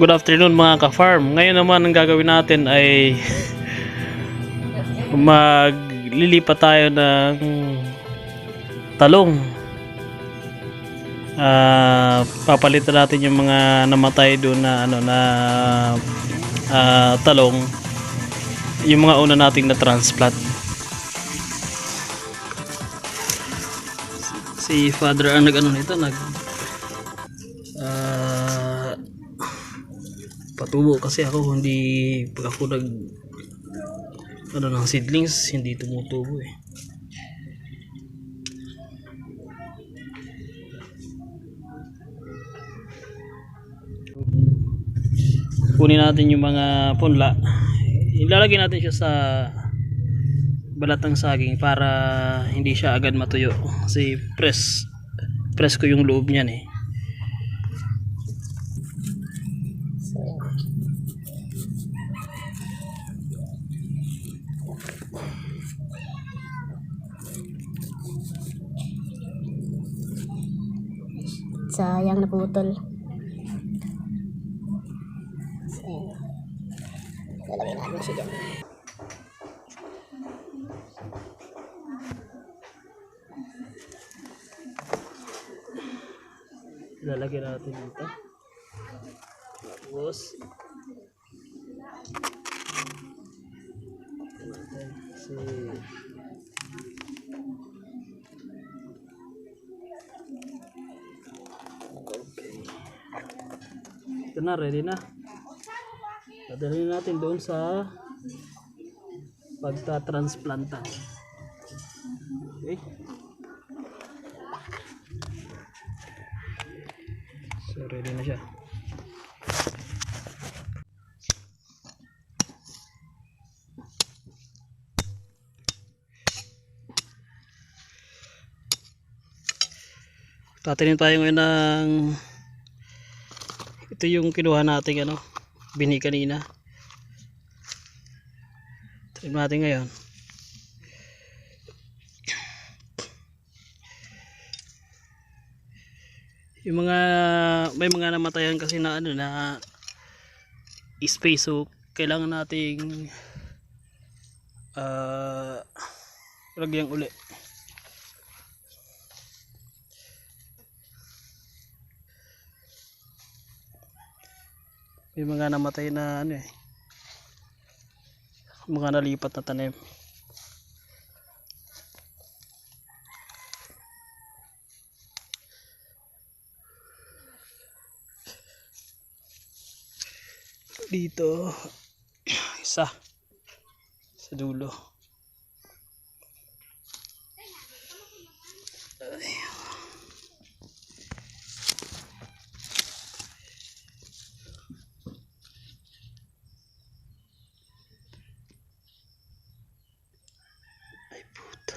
Good afternoon mga ka-farm. Ngayon naman ang gagawin natin ay maglilipat tayo ng talong. Papalitan natin yung mga namatay doon na talong, yung mga una nating na transplant. Si father ang nito patubo kasi ako hindi, pag ako ng seedlings hindi tumutubo eh. Kunin natin yung mga punla, ilalagay natin siya sa balat ng saging para hindi siya agad matuyo kasi press ko yung loob niyan eh. Sayang naputol. Lalagay natin siya dyan. Lalagay natin dito. Tapos ito na, ready na. Dadalhin natin doon sa pagta-transplanta. Okay. So ready na siya. Tatanim tayo ngayon ng, ito yung kinuha natin bini kanina. Tanim natin ngayon. Yung mga may mga namatayan kasi na na space, so kailangan nating lagyan uli. May mga namatay na mga nalipat na tanim. Dito isa sa dulo. Ay puta.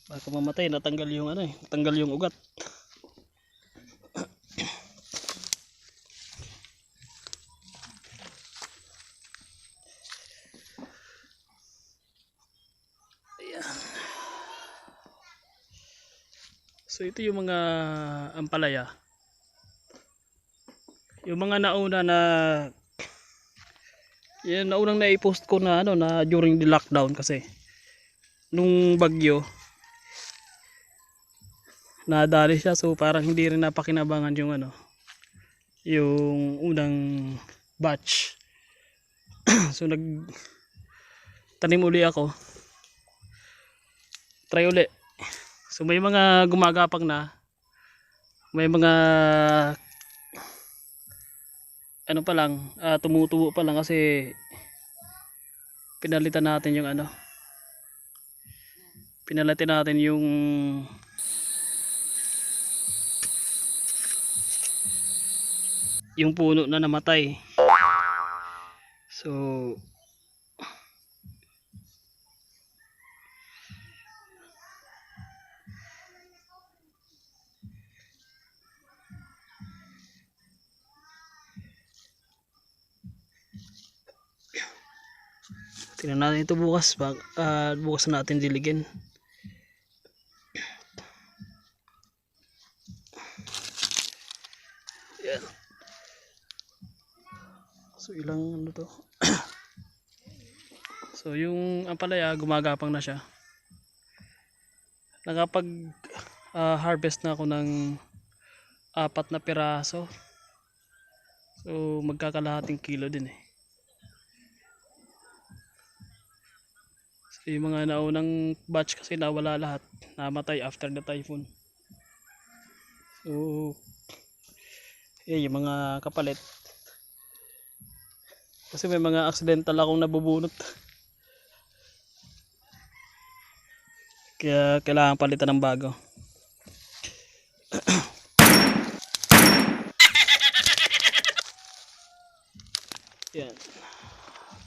Baka mamatay, natanggal yung natanggal yung ugat. So ito yung mga ampalaya. Yung mga nauna na yan, naunang na-post ko na na during the lockdown kasi nung bagyo nadali siya, so parang hindi rin napakinabangan yung yung unang batch. So tanim uli ako, try uli. So may mga gumagapang na, may mga pa lang, tumutubo pa lang kasi pinalitan natin yung pinalitan natin yung puno na namatay. So tingnan natin ito bukas, bukas na natin diligin. Yan. So ilang ano to? So yung ampalaya gumagapang na siya. Nakapag harvest na ako ng 4 na piraso. So magkakalahating kilo din eh. So yung mga naunang batch kasi nawala lahat, namatay after the typhoon. So yung mga kapalit, kasi may mga accidental akong nabubunot. Kaya kailangan palitan ng bago. Yan.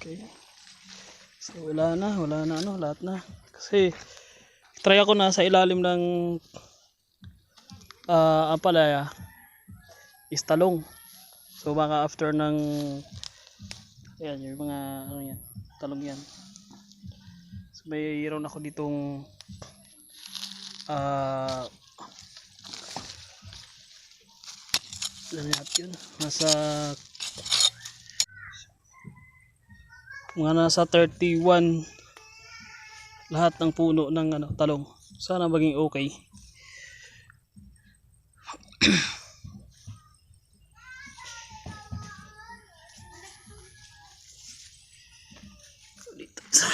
Okay. So wala na ano, lahat na. Kasi try ako na sa ilalim ng ampalaya is talong. So baka after ng ayan, yung mga ano yan, talong yan. So mayroon ako ditong lahat yun, nasa 31 lahat ng puno ng ano, talong. Sana maging okay. Dito isa.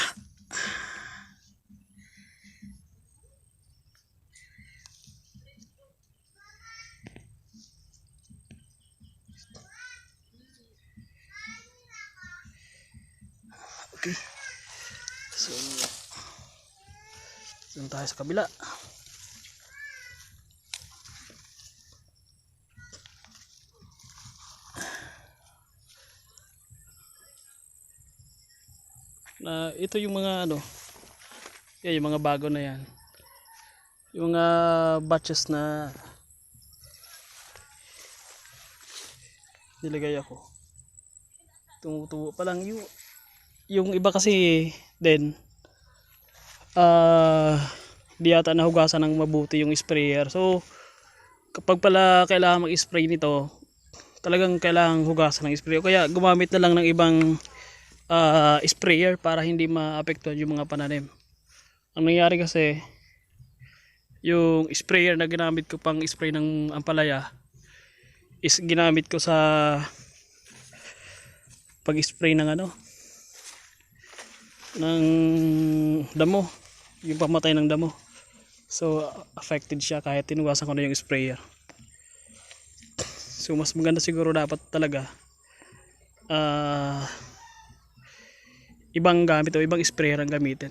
Okay. So dun tayo sa kabila. Ito yung mga ano, yung mga bago na yan, yung mga batches na nilagay ako, tumutubo pa lang. Yung iba kasi din di yata nahugasan ng mabuti yung sprayer. So kapag pala kailangan mag-spray nito, talagang kailangan hugasan ng sprayer, kaya gumamit na lang ng ibang sprayer para hindi maapektuhan yung mga pananim. Ang nangyari kasi, yung sprayer na ginamit ko pang spray ng ampalaya is ginamit ko sa pag-spray ng ano, ng damo, yung pamatay ng damo. So affected siya kahit tinugasan ko na yung sprayer. So mas maganda siguro dapat talaga ibang gamit o ibang sprayer ang gamitin.